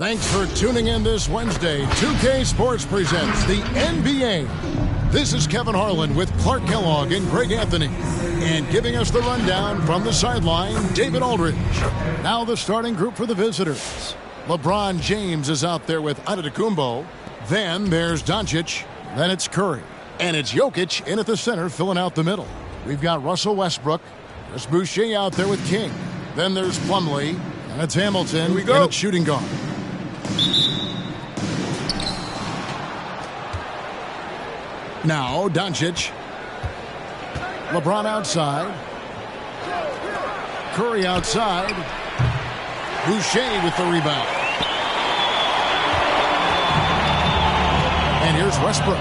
Thanks for tuning in this Wednesday. 2K Sports presents the NBA. This is Kevin Harlan with Clark Kellogg and Greg Anthony. And giving us the rundown from the sideline, David Aldridge. Now the starting group for the visitors. LeBron James is out there with Antetokounmpo. Then there's Doncic. Then it's Curry. And it's Jokic in at the center filling out the middle. We've got Russell Westbrook. There's Boucher out there with King. Then there's Plumlee. And it's Hamilton. And it's shooting guard. Now Doncic. LeBron outside. Curry outside. Boucher with the rebound. And here's Westbrook.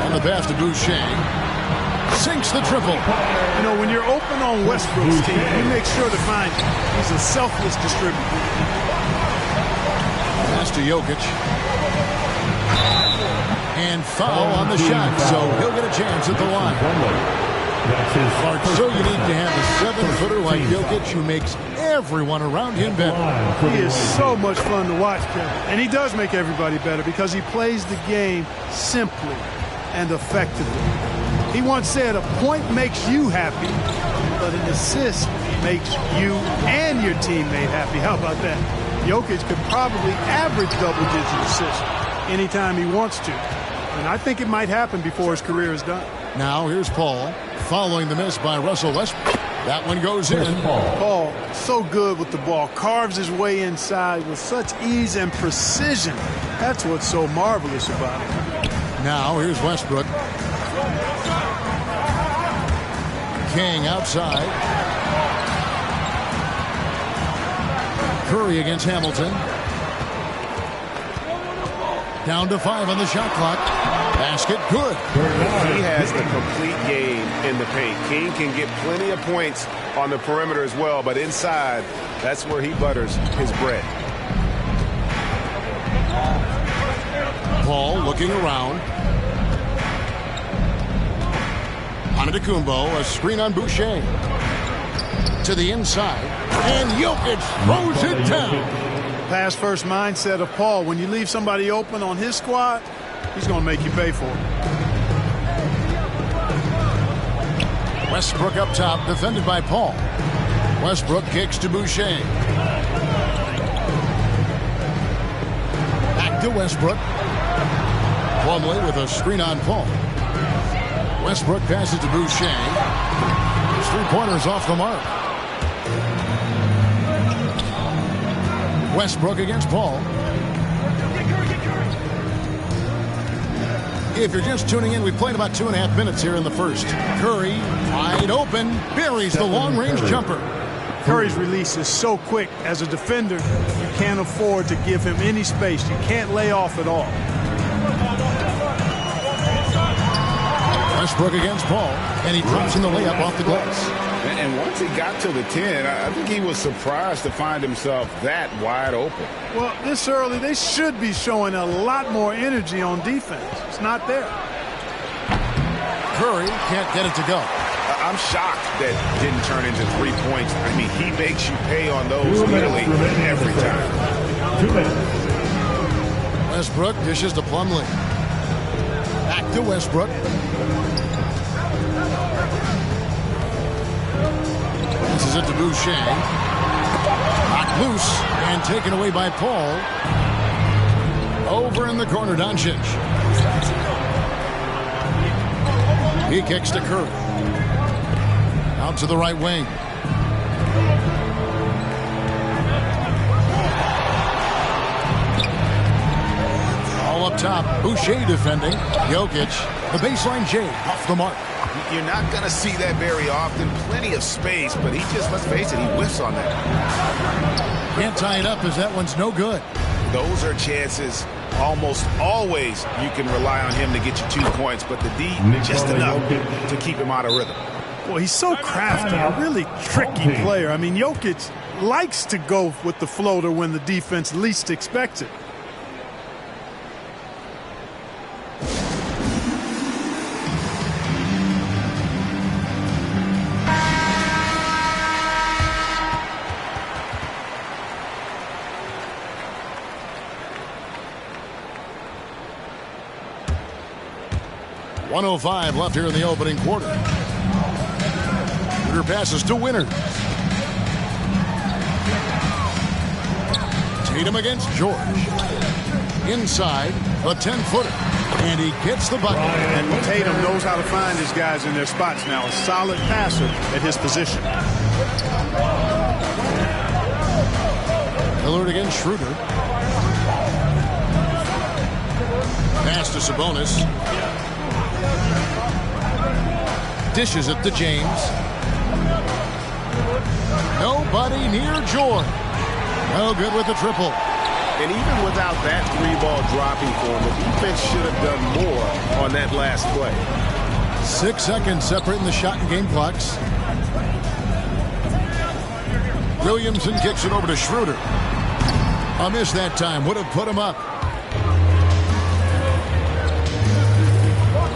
On the pass to Boucher. Sinks the triple. You know, when you're open on Westbrook's team, you make sure to find he's a selfless distributor. Pass to Jokic. And foul on the shot, so he'll get a chance at the line. So you need to have a 7-footer like Jokic who makes everyone around him better. He is so much fun to watch, Kevin. And he does make everybody better because he plays the game simply and effectively. He once said, a point makes you happy, but an assist makes you and your teammate happy. How about that? Jokic could probably average double-digit assists anytime he wants to. And I think it might happen before his career is done. Now here's Paul following the miss by Russell Westbrook. That one goes in. Paul, so good with the ball. Carves his way inside with such ease and precision. That's what's so marvelous about it. Now here's Westbrook. King outside. Curry against Hamilton. Down to 5 on the shot clock. Basket good. He has the complete game in the paint. King can get plenty of points on the perimeter as well, but inside, that's where he butters his bread. Paul looking around. Antetokounmpo, a screen on Boucher. To the inside. And Jokic throws it down. Pass first mindset of Paul. When you leave somebody open on his squad, he's going to make you pay for it. Westbrook up top, defended by Paul. Westbrook kicks to Boucher. Back to Westbrook. Plumlee with a screen on Paul. Westbrook passes to Boucher. His 3-pointers off the mark. Westbrook against Paul. If you're just tuning in, we played about 2.5 minutes here in the first. Curry, wide open, buries the long-range jumper. Curry's release is so quick. As a defender, you can't afford to give him any space. You can't lay off at all. Westbrook against Paul, and he drops in the layup off the glass. And once he got to the 10, I think he was surprised to find himself that wide open. Well, this early, they should be showing a lot more energy on defense. It's not there. Curry can't get it to go. I'm shocked that didn't turn into 3 points. I mean, he makes you pay on those nearly every time. 2 minutes. Westbrook dishes to Plumlee. Back to Westbrook. Passes it to Boucher. Knocked loose and taken away by Paul. Over in the corner, Doncic. He kicks to Curry. Out to the right wing. All up top. Boucher defending. Jokic. The baseline J off the mark. You're not going to see that very often. Plenty of space, but he just, let's face it, he whiffs on that. Can't tie it up as that one's no good. Those are chances almost always you can rely on him to get you 2 points, but the D just enough to keep him out of rhythm. Well, he's so crafty, a really tricky player. I mean, Jokic likes to go with the floater when the defense least expects it. 1:05 left here in the opening quarter. Schroeder passes to Winters. Tatum against George. Inside, a 10-footer. And he gets the bucket. And Tatum knows how to find his guys in their spots now. A solid passer at his position. Lillard against Schroeder. Pass to Sabonis. Dishes it to James. Nobody near George. No good with the triple. And even without that three-ball dropping for him, the defense should have done more on that last play. 6 seconds separating the shot and game clocks. Williamson kicks it over to Schroeder. A miss that time. Would have put him up.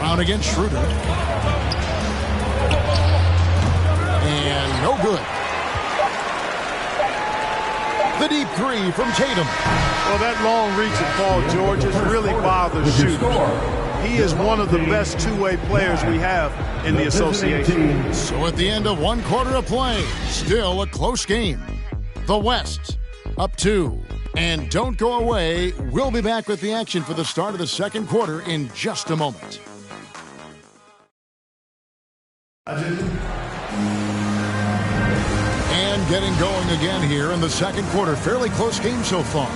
Brown against Schroeder. And no good. The deep three from Tatum. Well, that long reach of Paul George has really bothered shooters. He is one of the best two-way players we have in the association. So at the end of 1 quarter of play, still a close game. The West up 2. And don't go away. We'll be back with the action for the start of the second quarter in just a moment. And getting going again here in the second quarter. Fairly close game so far.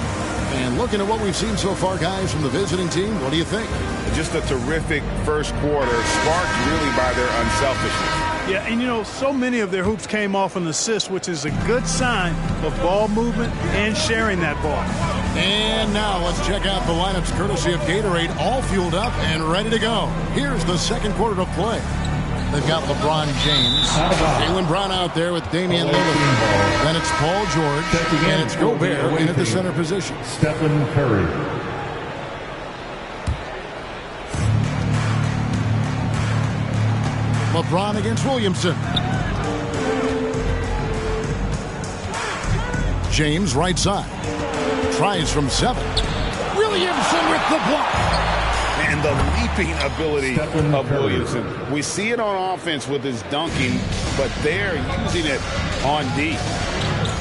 And looking at what we've seen so far, guys, from the visiting team, what do you think? Just a terrific first quarter, sparked really by their unselfishness. Yeah, and you know, so many of their hoops came off an assist, which is a good sign of ball movement and sharing that ball. And now let's check out the lineups courtesy of Gatorade, all fueled up and ready to go. Here's the second quarter of play. They've got LeBron James, Jaylen Brown out there with Damian Lillard. Then it's Paul George, and it's Gobert in at the center position. Stephen Curry. LeBron against Williamson. James right side. Tries from 7. Williamson with the block. And the leaping ability of Williamson. We see it on offense with his dunking, but they're using it on D.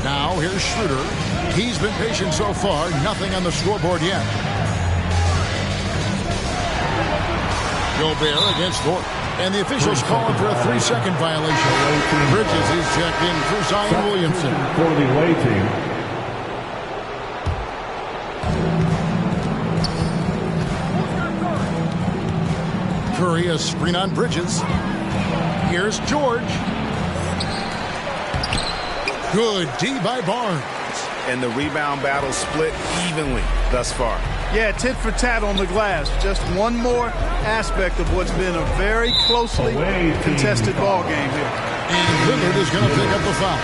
Now here's Schroeder. He's been patient so far. Nothing on the scoreboard yet. Gobert against Thorpe. And the officials calling for a 3-second violation. Bridges is checked in for Zion Williamson. For the away team. Curry, a screen on Bridges. Here's George. Good D by Barnes. And the rebound battle split evenly thus far. Yeah, tit for tat on the glass. Just one more aspect of what's been a very closely contested ball game here. And Lillard is going to pick up the foul.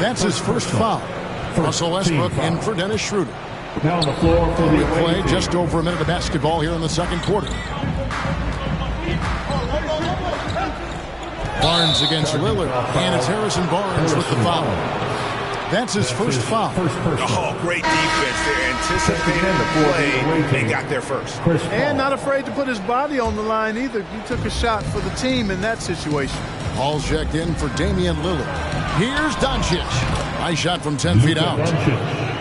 That's his first foul. Russell Westbrook in for Dennis Schroeder. Now on the floor for the play, just over a minute of basketball here in the second quarter. Barnes against Lillard, and it's Harrison Barnes with the foul. That's his first foul. Oh, great defense. They're anticipating the play. They got there first. And not afraid to put his body on the line either. He took a shot for the team in that situation. Paul's checked in for Damian Lillard. Here's Doncic. Nice shot from 10 feet out.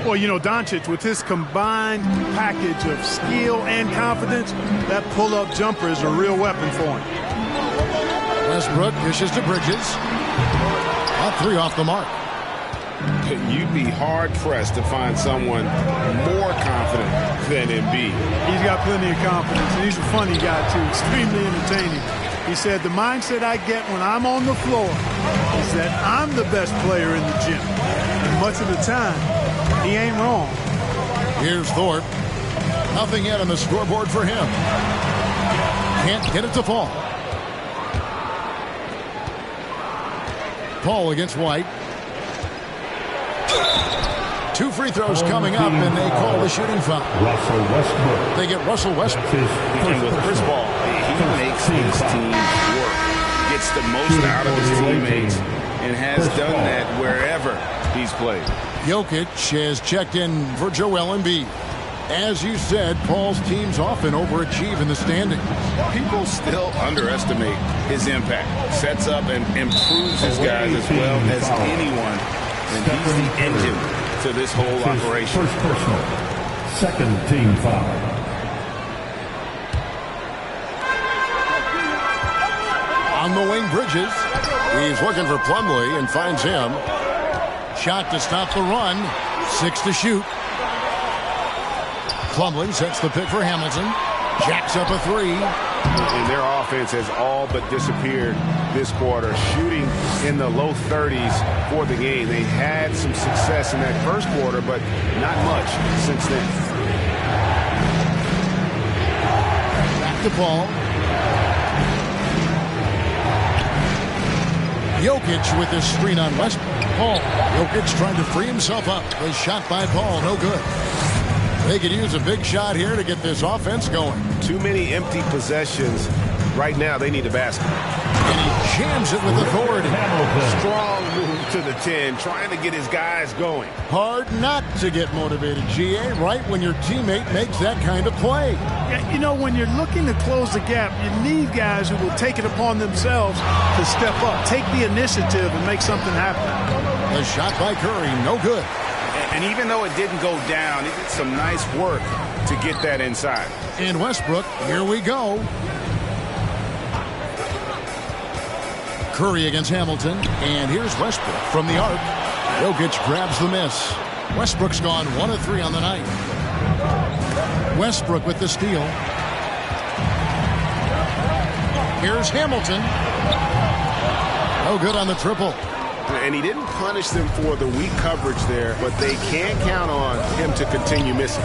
Well, you know, Doncic, with his combined package of skill and confidence, that pull-up jumper is a real weapon for him. Westbrook dishes to Bridges. A 3 off the mark. You'd be hard-pressed to find someone more confident than Embiid. He's got plenty of confidence, and he's a funny guy, too. Extremely entertaining. He said, the mindset I get when I'm on the floor is that I'm the best player in the gym. And much of the time, he ain't wrong. Here's Thorpe. Nothing yet on the scoreboard for him. Can't get it to fall. Paul against White. 2 free throws coming up, and they call the shooting foul. Russell Westbrook. They get Russell Westbrook. And with Chris Paul, he makes his team work, gets the most out of his teammates, and has done that wherever he's played. Jokic has checked in for Joel Embiid. As you said, Paul's teams often overachieve in the standings. People still underestimate his impact. Sets up and improves his guys as well as anyone. And he's the engine to this whole operation. First personal. Second team foul. On the wing, Bridges. He's looking for Plumlee and finds him. Shot to stop the run. 6 to shoot. Plumlee sets the pick for Hamilton. Jacks up a 3. And their offense has all but disappeared this quarter, shooting in the low 30s for the game. They had some success in that first quarter, but not much since then. Back to Paul. Jokic with his screen on Westbrook. Paul. Jokic trying to free himself up. The shot by Paul, no good. They could use a big shot here to get this offense going. Too many empty possessions. Right now, they need a basket. And he jams it with authority. Strong move to the 10, trying to get his guys going. Hard not to get motivated, GA, right when your teammate makes that kind of play. Yeah, you know, when you're looking to close the gap, you need guys who will take it upon themselves to step up, take the initiative, and make something happen. The shot by Curry, no good. And even though it didn't go down, he did some nice work to get that inside. And Westbrook, here we go. Curry against Hamilton, and here's Westbrook from the arc. Jokic grabs the miss. Westbrook's gone 1 of 3 on the night. Westbrook with the steal. Here's Hamilton. No good on the triple. And he didn't punish them for the weak coverage there, but they can't count on him to continue missing.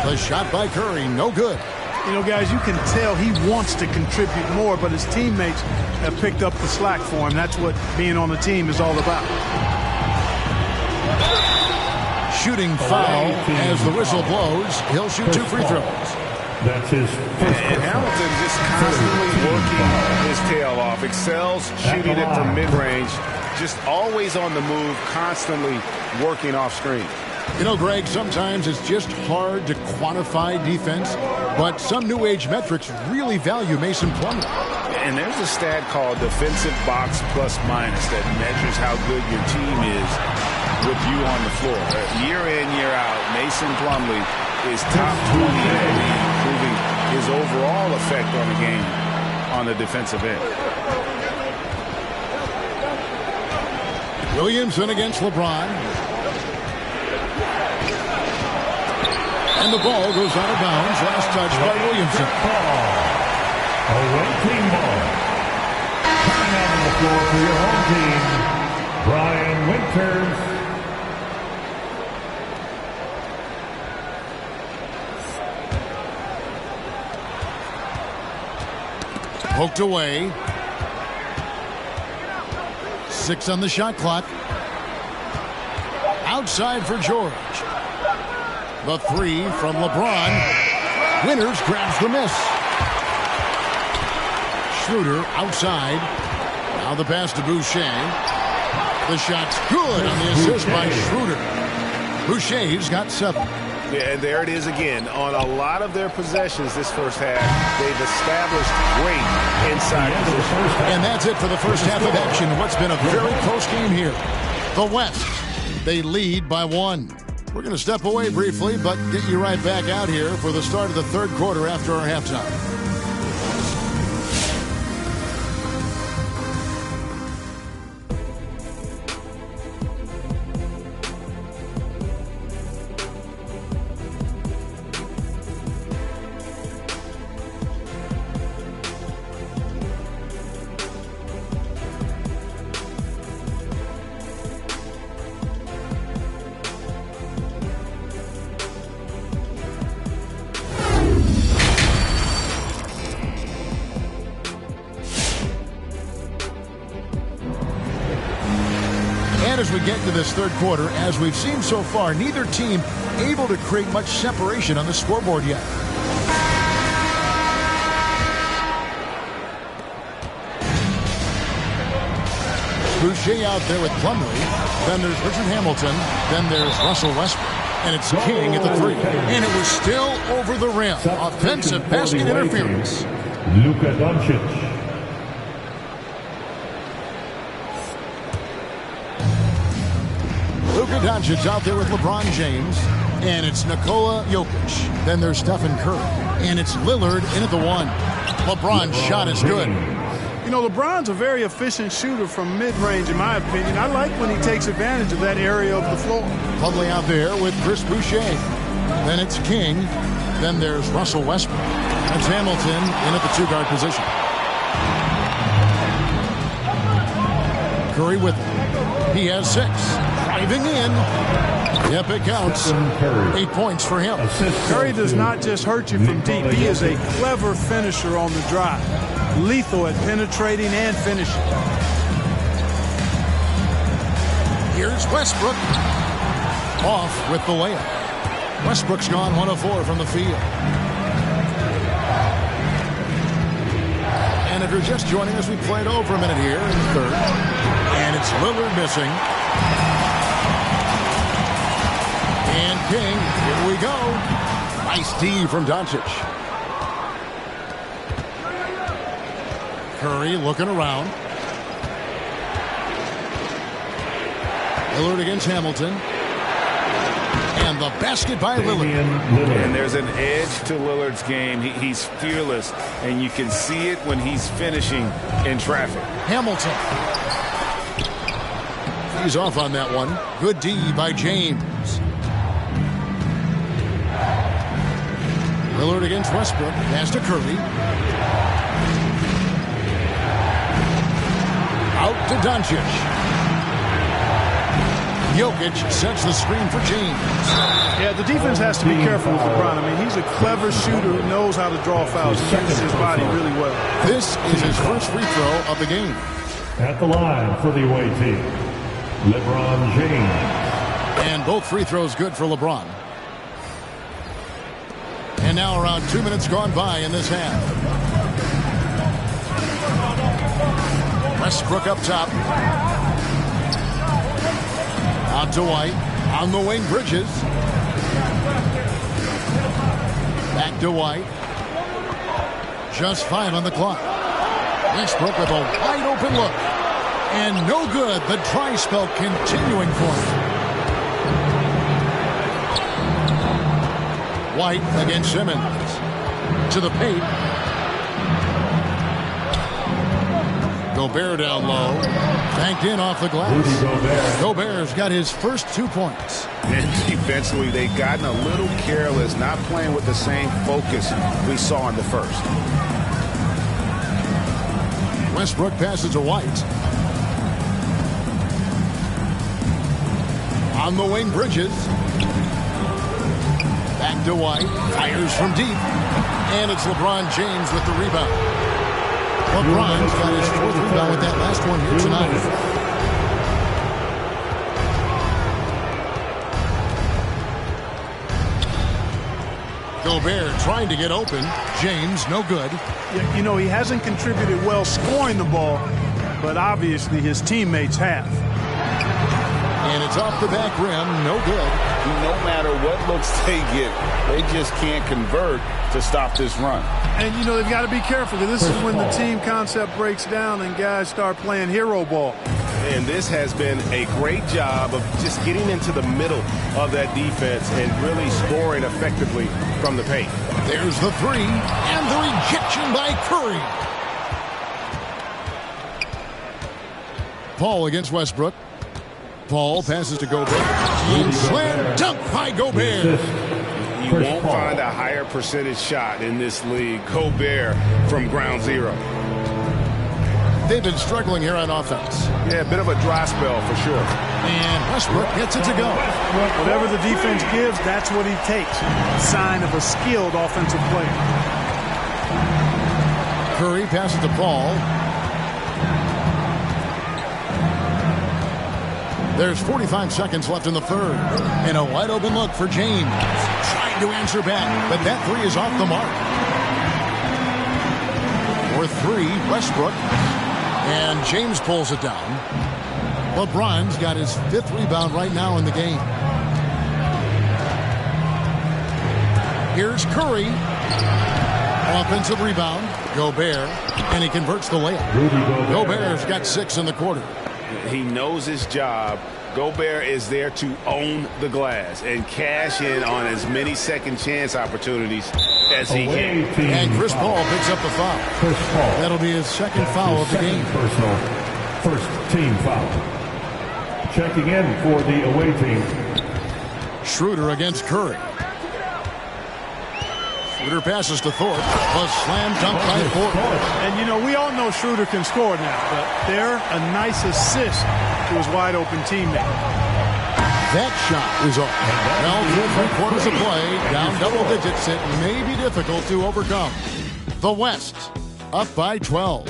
The shot by Curry, no good. You know, guys, you can tell he wants to contribute more, but his teammates have picked up the slack for him. That's what being on the team is all about. Shooting foul as the whistle blows. He'll shoot 2 free throws. That's his first. And Hamilton just constantly working his tail off. Excels shooting it from mid-range. Just always on the move, constantly working off screen. You know, Greg, sometimes it's just hard to quantify defense, but some new age metrics really value Mason Plumlee. And there's a stat called defensive box plus minus that measures how good your team is with you on the floor. Year in, year out, Mason Plumlee is top 20 in the league, improving his overall effect on the game on the defensive end. Williamson against LeBron. And the ball goes out of bounds. Last touch by Williamson. Away team ball. Coming out on the floor for your home team, Brian Winters. Poked away. 6 on the shot clock. Outside for George. The 3 from LeBron. Winters grabs the miss. Schroeder outside. Now the pass to Boucher. The shot's good on the assist by Schroeder. Boucher's got 7. Yeah, and there it is again. On a lot of their possessions this first half, they've established great inside position. And that's it for the first half of action. What's been a very close game here. The West, they lead by 1. We're going to step away briefly, but get you right back out here for the start of the third quarter after our halftime. As we get into this third quarter, as we've seen so far, neither team able to create much separation on the scoreboard yet. Boucher out there with Plumlee. Then there's Richard Hamilton. Then there's Russell Westbrook. And it's King at the 3. And it was still over the rim. Offensive basket interference. Luka Doncic. Luka Doncic out there with LeBron James. And it's Nikola Jokic. Then there's Stephen Curry. And it's Lillard in at the 1. LeBron's shot is good. You know, LeBron's a very efficient shooter from mid-range, in my opinion. I like when he takes advantage of that area of the floor. Plumlee out there with Chris Boucher. Then it's King. Then there's Russell Westbrook. That's Hamilton in at the 2-guard position. Curry with him. He has 6. Driving in. Yep, it counts. 8 points for him. Curry does not just hurt you from deep. He is a clever finisher on the drive. Lethal at penetrating and finishing. Here's Westbrook. Off with the layup. Westbrook's gone 1 of 4 from the field. And if you're just joining us, we played over a minute here in the 3rd. And it's Lillard missing. And King, here we go. Nice D from Doncic. Curry looking around. Lillard against Hamilton. And the basket by Lillard. And there's an edge to Lillard's game. He's fearless, and you can see it when he's finishing in traffic. Hamilton. He's off on that one. Good D by James. Lillard against Westbrook. Pass to Curry. Out to Doncic. Jokic sets the screen for James. Yeah, the defense has to be careful with LeBron. I mean, he's a clever shooter who knows how to draw fouls. He uses his body really well. This is his first free throw of the game. At the line for the away team, LeBron James. And both free throws good for LeBron. And now around 2 minutes gone by in this half. Westbrook up top. Out to White. On the wing, Bridges. Back to White. Just 5 on the clock. Westbrook with a wide open look. And no good. The dry spell continuing for him. White against Simmons. To the paint. Gobert down low. Banked in off the glass. Gobert's got his first 2 points. And defensively, they've gotten a little careless, not playing with the same focus we saw in the first. Westbrook passes to White. On the wing, Bridges. Back to White. Fires from deep. And it's LeBron James with the rebound. LeBron's got his 4th rebound with that last one here tonight. Gobert trying to get open. James, no good. You know, he hasn't contributed well scoring the ball, but obviously his teammates have. And it's off the back rim, no good. No matter what looks they get, they just can't convert to stop this run. And, you know, they've got to be careful, because this is when the team concept breaks down and guys start playing hero ball. And this has been a great job of just getting into the middle of that defense and really scoring effectively from the paint. There's the 3, and the rejection by Curry. Paul against Westbrook. Paul passes to Gobert. And slam dunk by Gobert. You won't find a higher percentage shot in this league. Gobert from ground zero. They've been struggling here on offense. Yeah, a bit of a dry spell for sure. And Westbrook gets it to go. Whatever the defense gives, that's what he takes. Sign of a skilled offensive player. Curry passes to Paul. There's 45 seconds left in the 3rd. And a wide open look for James. Trying to answer back, but that 3 is off the mark. For 3, Westbrook. And James pulls it down. LeBron's got his 5th rebound right now in the game. Here's Curry. Offensive rebound. Gobert. And he converts the layup. Gobert's got 6 in the quarter. He knows his job. Gobert is there to own the glass and cash in on as many second chance opportunities as he can. And Chris Paul picks up the foul. That'll be his second foul of the game. First team foul. Checking in for the away team. Schroeder against Curry. Schroeder passes to Thorpe. A slam dunk by Thorpe. And, you know, we all know Schroeder can score now, but they're a nice assist to his wide-open teammate. That shot is off. Well, through 3/4 of play, down double digits, it may be difficult to overcome. The West, up by 12.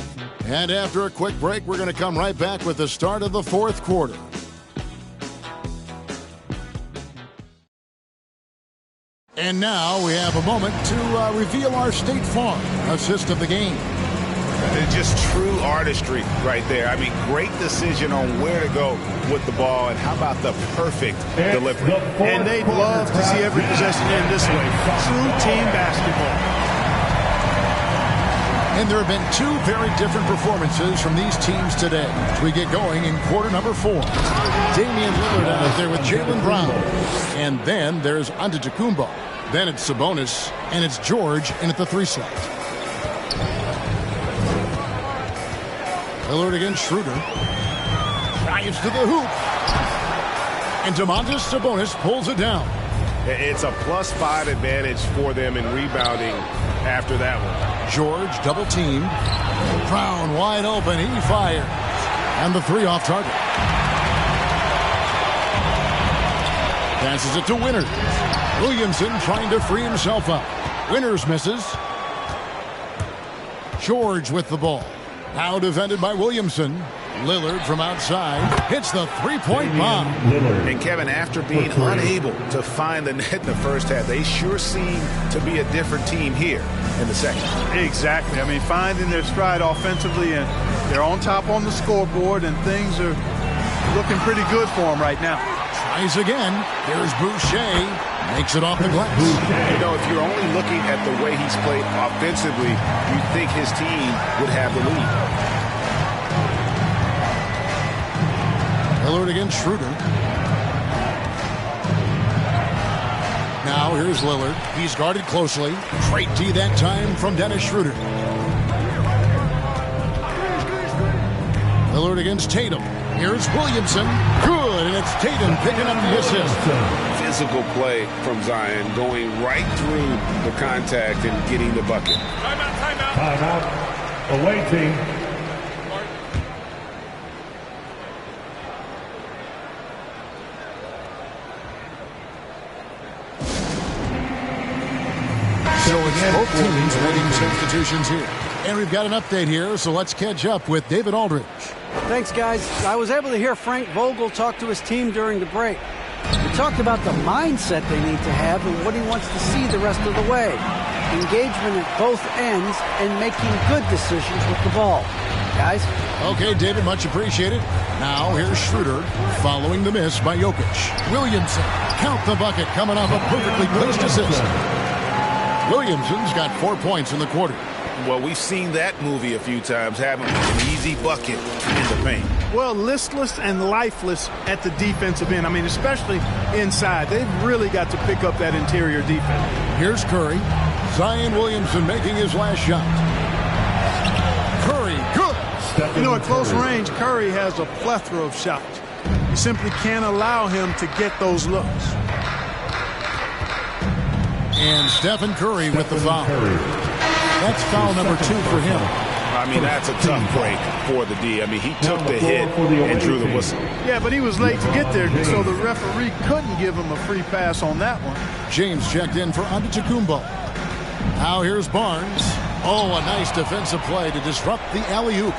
And after a quick break, we're going to come right back with the start of the 4th quarter. And now we have a moment to reveal our State Farm assist of the game. It's just true artistry right there. I mean, great decision on where to go with the ball, and how about the perfect delivery. And they'd love to see every possession end this way. True team basketball. And there have been 2 very different performances from these teams today as we get going in quarter number 4. Damian Lillard out there with Jaylen Brown. And then there's Antetokounmpo. Then it's Sabonis, and it's George in at the 3 slot. Lillard against Schroeder. Drives to the hoop. And Domantas Sabonis pulls it down. It's a +5 advantage for them in rebounding after that one. George double teamed. Brown wide open. He fires. And the 3 off target. Passes it to Winters. Williamson trying to free himself up. Winters misses. George with the ball. Now defended by Williamson. Lillard from outside hits the 3-point bomb. And Kevin, after being unable to find the net in the first half, they sure seem to be a different team here in the second. Exactly. I mean, finding their stride offensively, and they're on top on the scoreboard, and things are looking pretty good for them right now. Tries again. Here's Boucher. Makes it off the glass. You know, if you're only looking at the way he's played offensively, you'd think his team would have the lead. Lillard against Schroeder. Now here's Lillard. He's guarded closely. Great D that time from Dennis Schroeder. Lillard against Tatum. Here's Williamson. Good, and it's Tatum picking up the assist. Physical play from Zion, going right through the contact and getting the bucket. Timeout. Away team. So it's both teams making substitutions here. And we've got an update here, so let's catch up with David Aldridge. Thanks, guys. I was able to hear Frank Vogel talk to his team during the break. He talked about the mindset they need to have and what he wants to see the rest of the way. Engagement at both ends and making good decisions with the ball. Guys? Okay, David, much appreciated. Now here's Schroeder following the miss by Jokic. Williamson, count the bucket, coming off a perfectly placed assist. Williamson's got 4 points in the quarter. Well, we've seen that movie a few times, haven't we? An easy bucket in the paint. Well, listless and lifeless at the defensive end. I mean, especially inside. They've really got to pick up that interior defense. Here's Curry. Zion Williamson making his last shot. Curry, good. You know, at close range, Curry has a plethora of shots. You simply can't allow him to get those looks. And Stephen Curry with the foul. That's foul number 2 for him. I mean, that's a tough break for the D. I mean, he took the hit and drew the whistle. Yeah, but he was late to get there, so the referee couldn't give him a free pass on that one. James checked in for Antetokounmpo. Now here's Barnes. Oh, a nice defensive play to disrupt the alley-oop.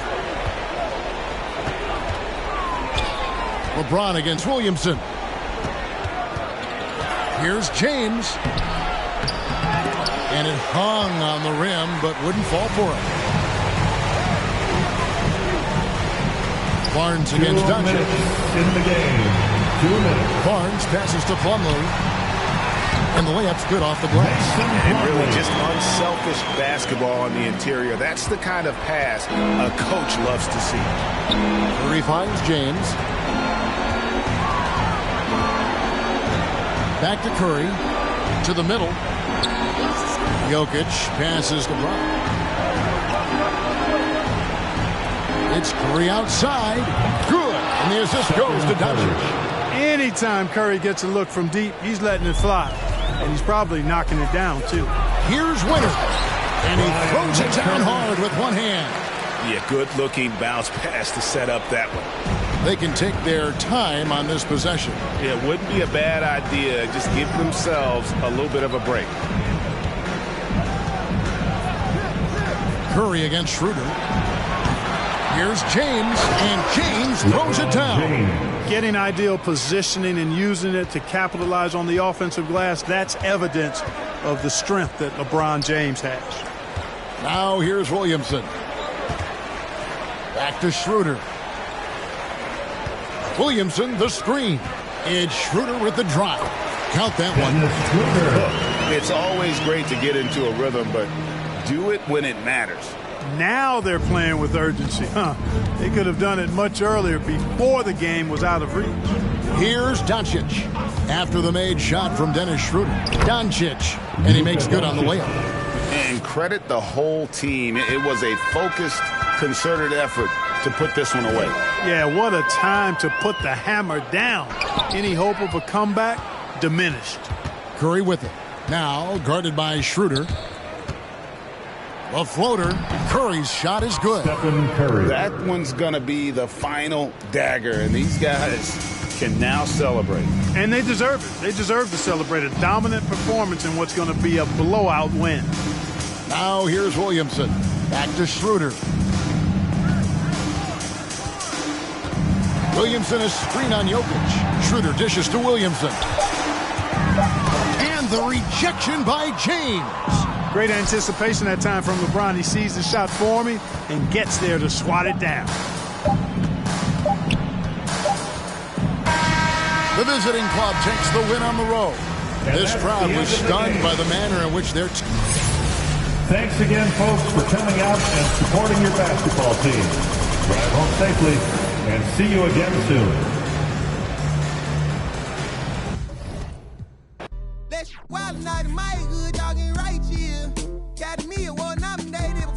LeBron against Williamson. Here's James. And it hung on the rim, but wouldn't fall for him. Barnes against Doncic. In the game. 2 minutes. Barnes passes to Plumlee. And the layup's good off the glass. And really just unselfish basketball on the interior. That's the kind of pass a coach loves to see. Curry finds James. Back to Curry. To the middle. Jokic passes to Brown. It's Curry outside. Good. And the assist goes to Doncic. Anytime Curry gets a look from deep, he's letting it fly. And he's probably knocking it down, too. Here's Winter. And he throws it down hard with one hand. Yeah, good-looking bounce pass to set up that one. They can take their time on this possession. Yeah, it wouldn't be a bad idea. Just give themselves a little bit of a break. Curry against Schroeder. Here's James, and James throws it down. Getting ideal positioning and using it to capitalize on the offensive glass, that's evidence of the strength that LeBron James has. Now here's Williamson. Back to Schroeder. Williamson, the screen. It's Schroeder with the drive. Count that one. It's always great to get into a rhythm, but do it when it matters. Now they're playing with urgency. They could have done it much earlier before the game was out of reach. Here's Doncic. After the made shot from Dennis Schroeder. Doncic. And he makes good on the layup. And credit the whole team. It was a focused, concerted effort to put this one away. Yeah, what a time to put the hammer down. Any hope of a comeback? Diminished. Curry with it. Now guarded by Schroeder. A floater. Curry's shot is good. Stephen Curry. That one's going to be the final dagger, and these guys can now celebrate. And they deserve it. They deserve to celebrate a dominant performance in what's going to be a blowout win. Now here's Williamson. Back to Schroeder. Williamson is screen on Jokic. Schroeder dishes to Williamson. And the rejection by James. Great anticipation that time from LeBron. He sees the shot forming and gets there to swat it down. The visiting club takes the win on the road. This crowd was stunned by the manner in which they're... Thanks again, folks, for coming out and supporting your basketball team. Drive home safely and see you again soon. Wild night in my hood, dogging right here. Got me a one nominated.